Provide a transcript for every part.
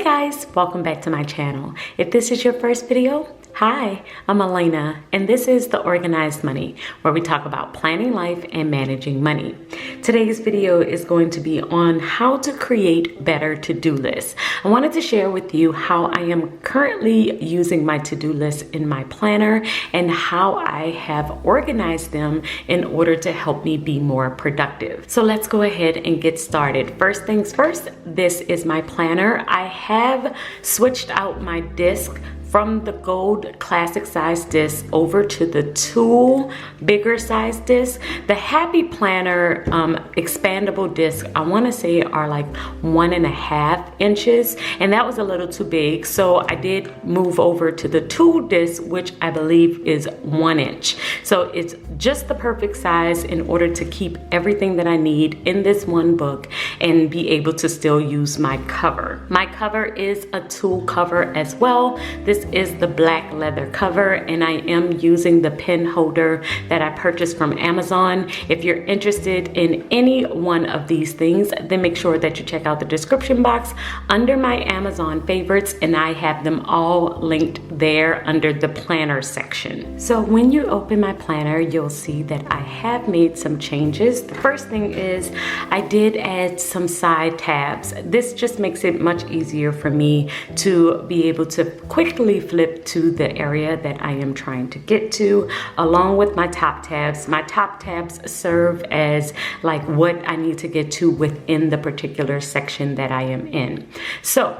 Hey guys, welcome back to my channel. If this is your first video, hi, I'm Alaina, and this is The Organized Money, where we talk about planning life and managing money. Today's video is going to be on how to create better to-do lists. I wanted to share with you how I am currently using my to-do list in my planner and how I have organized them in order to help me be more productive. So let's go ahead and get started. First things first, this is my planner. I have switched out my disc from the gold classic size disc over to the tool bigger size disc. The Happy Planner expandable disc, I want to say are like 1.5 inches, and that was a little too big, so I did move over to the tool disc, which I believe is 1 inch. So it's just the perfect size in order to keep everything that I need in this one book and be able to still use my cover. My cover is a tool cover as well. This is the black leather cover, and I am using the pen holder that I purchased from Amazon. If you're interested in any one of these things, then make sure that you check out the description box under my Amazon favorites, and I have them all linked there under the planner section. So when you open my planner, you'll see that I have made some changes. The first thing is I did add some side tabs. This just makes it much easier for me to be able to quickly flip to the area that I am trying to get to, along with my top tabs. My top tabs serve as like what I need to get to within the particular section that I am in. So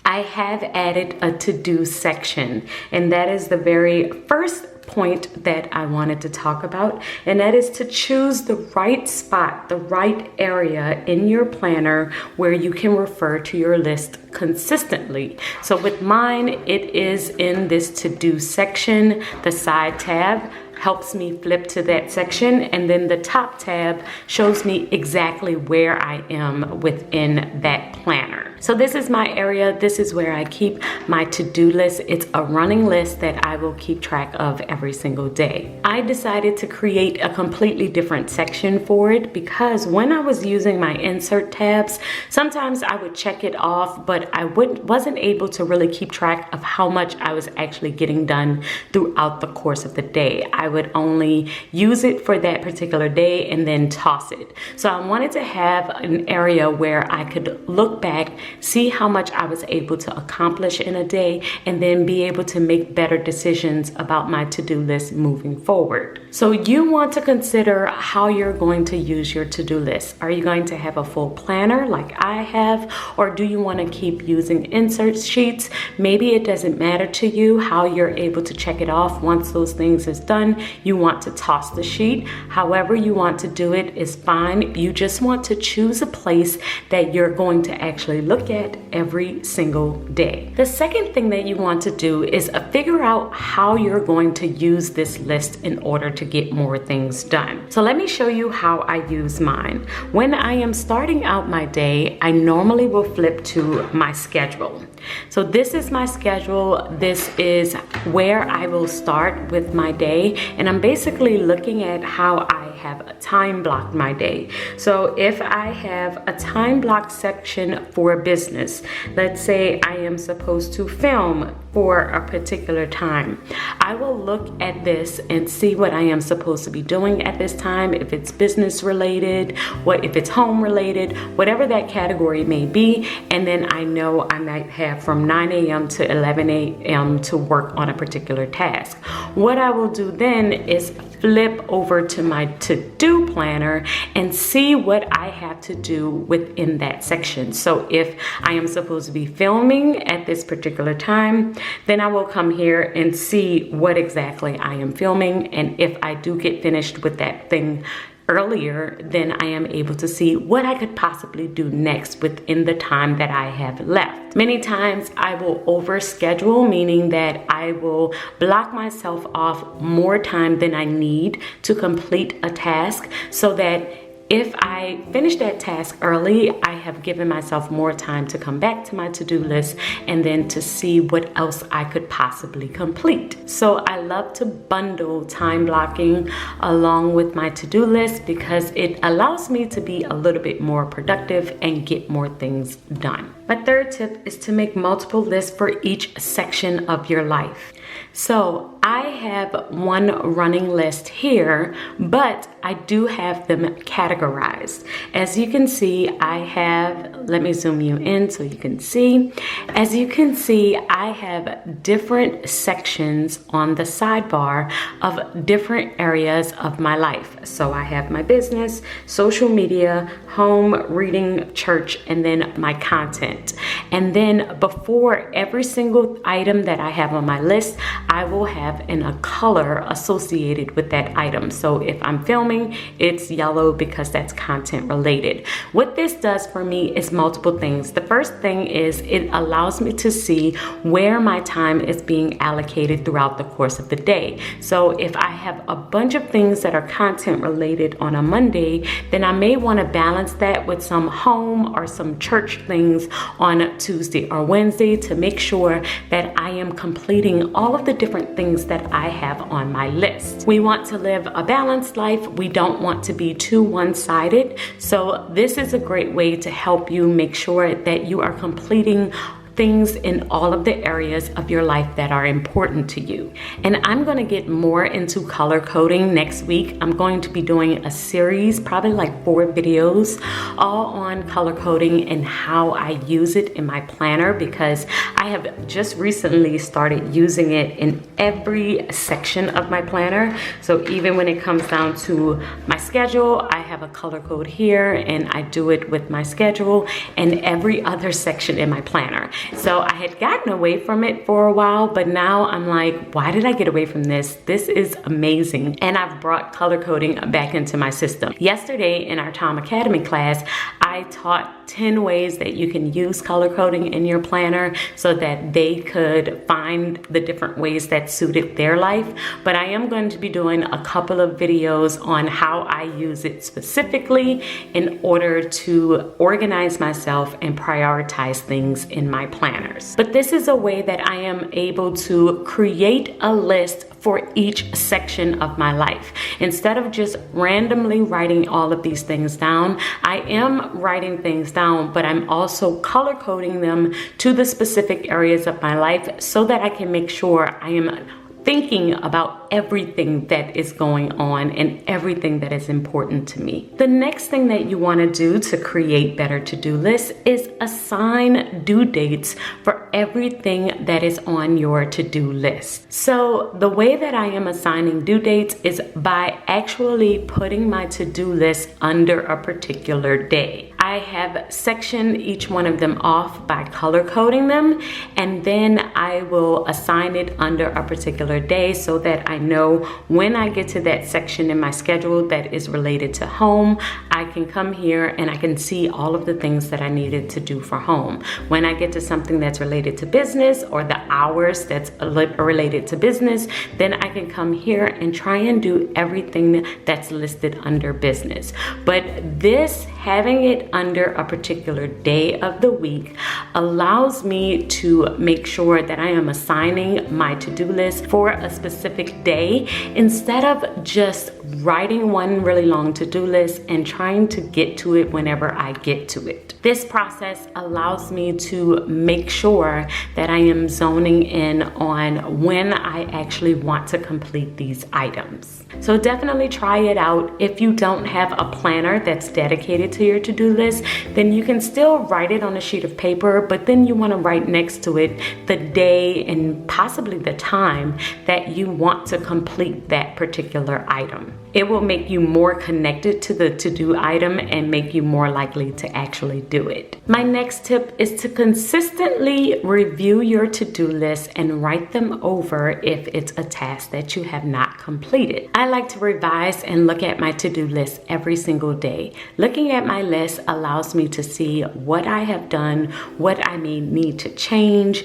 I have added a to-do section, and that is the very first point that I wanted to talk about, and that is to choose the right spot, the right area in your planner where you can refer to your list consistently. So with mine, it is in this to-do section. The side tab helps me flip to that section, and then the top tab shows me exactly where I am within that planner. So this is my area. This is where I keep my to-do list. It's a running list that I will keep track of every single day. I decided to create a completely different section for it because when I was using my insert tabs, sometimes I would check it off, but I wasn't able to really keep track of how much I was actually getting done throughout the course of the day. I would only use it for that particular day and then toss it. So I wanted to have an area where I could look back, see how much I was able to accomplish in a day, and then be able to make better decisions about my to-do list moving forward. So you want to consider how you're going to use your to-do list. Are you going to have a full planner like I have, or do you want to keep using insert sheets? Maybe it doesn't matter to you how you're able to check it off. Once those things is done, you want to toss the sheet. However you want to do it is fine. You just want to choose a place that you're going to actually look at every single day. The second thing that you want to do is figure out how you're going to use this list in order to get more things done. So let me show you how I use mine. When I am starting out my day, I normally will flip to my schedule. So this is my schedule. This is where I will start with my day, and I'm basically looking at how I have time blocked my day. So if I have a time blocked section for business, let's say I am supposed to film for a particular time, I will look at this and see what I am supposed to be doing at this time, if it's business related, if it's home related, whatever that category may be, and then I know I might have from 9 a.m. to 11 a.m. to work on a particular task. What I will do then is flip over to my to-do planner and see what I have to do within that section. So if I am supposed to be filming at this particular time, then I will come here and see what exactly I am filming. And if I do get finished with that thing earlier, then I am able to see what I could possibly do next within the time that I have left. Many times I will overschedule, meaning that I will block myself off more time than I need to complete a task, so that if I finish that task early, I have given myself more time to come back to my to-do list and then to see what else I could possibly complete. So I love to bundle time blocking along with my to-do list because it allows me to be a little bit more productive and get more things done. My third tip is to make multiple lists for each section of your life. So I have one running list here, but I do have them categorized. As you can see, I have, let me zoom you in so you can see. As you can see, I have different sections on the sidebar of different areas of my life. So I have my business, social media, home, reading, church, and then my content. And then before every single item that I have on my list, I will have a color associated with that item. So if I'm filming, it's yellow because that's content related. What this does for me is multiple things. The first thing is it allows me to see where my time is being allocated throughout the course of the day. So if I have a bunch of things that are content related on a Monday, then I may want to balance that with some home or some church things on Tuesday or Wednesday to make sure that I am completing all of the different things that I have on my list. We want to live a balanced life. We don't want to be too one-sided. So this is a great way to help you make sure that you are completing things in all of the areas of your life that are important to you. And I'm going to get more into color coding next week. I'm going to be doing a series, probably like 4 videos, all on color coding and how I use it in my planner, because I have just recently started using it in every section of my planner. So even when it comes down to my schedule, I have a color code here and I do it with my schedule and every other section in my planner. So I had gotten away from it for a while, but now I'm like, why did I get away from this? This is amazing. And I've brought color coding back into my system. Yesterday in our Tom Academy class, I taught 10 ways that you can use color coding in your planner so that they could find the different ways that suited their life. But I am going to be doing a couple of videos on how I use it specifically in order to organize myself and prioritize things in my planners. But this is a way that I am able to create a list for each section of my life. Instead of just randomly writing all of these things down, I am writing things down, but I'm also color coding them to the specific areas of my life so that I can make sure I am thinking about everything that is going on and everything that is important to me. The next thing that you want to do to create better to-do lists is assign due dates for everything that is on your to-do list. So the way that I am assigning due dates is by actually putting my to-do list under a particular day. I have sectioned each one of them off by color coding them, and then I will assign it under a particular day so that I know when I get to that section in my schedule that is related to home, I can come here and I can see all of the things that I needed to do for home. When I get to something that's related to business or the hours that's related to business, then I can come here and try and do everything that's listed under business. But this, having it under a particular day of the week, allows me to make sure that I am assigning my to-do list for a specific day instead of just writing one really long to-do list and trying to get to it whenever I get to it. This process allows me to make sure that I am zoning in on when I actually want to complete these items. So definitely try it out. If you don't have a planner that's dedicated to your to-do list, then you can still write it on a sheet of paper, but then you want to write next to it the day and possibly the time that you want to complete that particular item. It will make you more connected to the to-do item and make you more likely to actually do it. My next tip is to consistently review your to-do list and write them over if it's a task that you have not completed. I like to revise and look at my to-do list every single day. Looking at my list allows me to see what I have done, what I may need to change,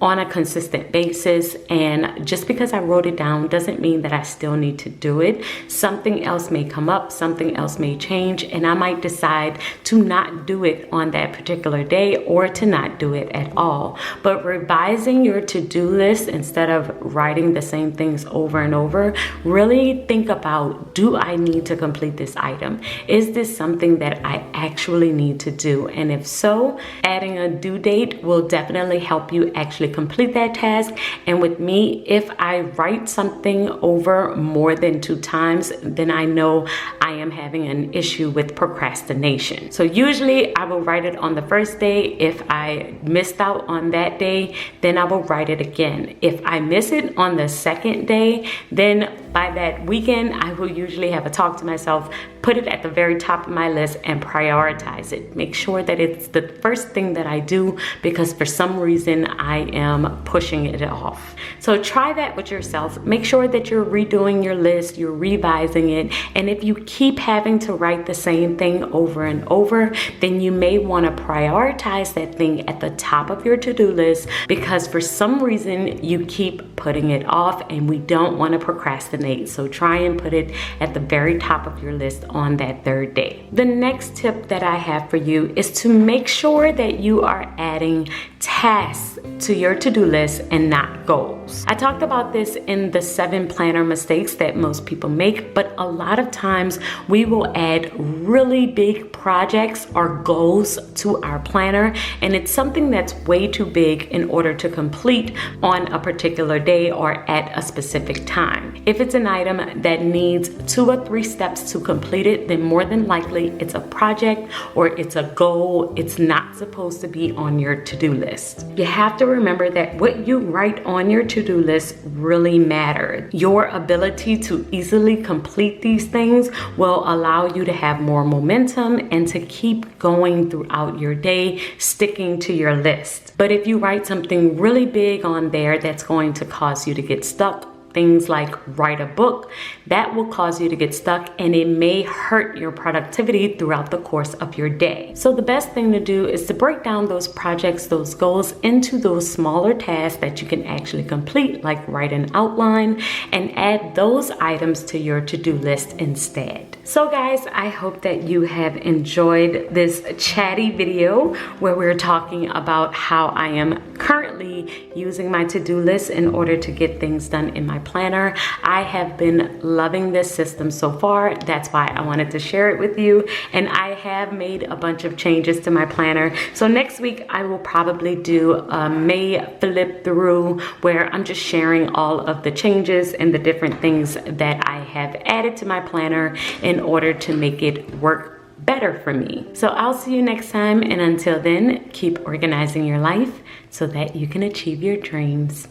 on a consistent basis. And just because I wrote it down doesn't mean that I still need to do it. Something else may come up, something else may change, and I might decide to not do it on that particular day or to not do it at all. But revising your to-do list instead of writing the same things over and over, really think about, do I need to complete this item? Is this something that I actually need to do? And if so, adding a due date will definitely help you actually complete that task. And with me, if I write something over more than 2 times, then I know I am having an issue with procrastination. So usually I will write it on the first day. If I missed out on that day, then I will write it again. If I miss it on the second day, then by that weekend, I will usually have a talk to myself, put it at the very top of my list and prioritize it. Make sure that it's the first thing that I do, because for some reason I am pushing it off. So try that with yourself. Make sure that you're redoing your list, you're revising it. And if you keep having to write the same thing over and over, then you may want to prioritize that thing at the top of your to-do list, because for some reason you keep putting it off, and we don't want to procrastinate. So try and put it at the very top of your list on that 3rd day. The next tip that I have for you is to make sure that you are adding tasks to your to-do list and not goals. I talked about this in the 7 planner mistakes that most people make, but a lot of times we will add really big projects or goals to our planner, and it's something that's way too big in order to complete on a particular day or at a specific time. If it's an item that needs 2 or 3 steps to complete it, then more than likely it's a project or it's a goal. It's not supposed to be on your to-do list. You have to remember that what you write on your to-do list really matters. Your ability to easily complete these things will allow you to have more momentum and to keep going throughout your day, sticking to your list. But if you write something really big on there that's going to cause you to get stuck, things like write a book, that will cause you to get stuck, and it may hurt your productivity throughout the course of your day. So the best thing to do is to break down those projects, those goals, into those smaller tasks that you can actually complete, like write an outline, and add those items to your to-do list instead. So guys, I hope that you have enjoyed this chatty video where we're talking about how I am currently using my to-do list in order to get things done in my planner. I have been loving this system so far. That's why I wanted to share it with you. And I have made a bunch of changes to my planner. So next week I will probably do a May flip through where I'm just sharing all of the changes and the different things that I have added to my planner in order to make it work better for me. So I'll see you next time, and until then, keep organizing your life so that you can achieve your dreams.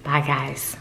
Bye guys.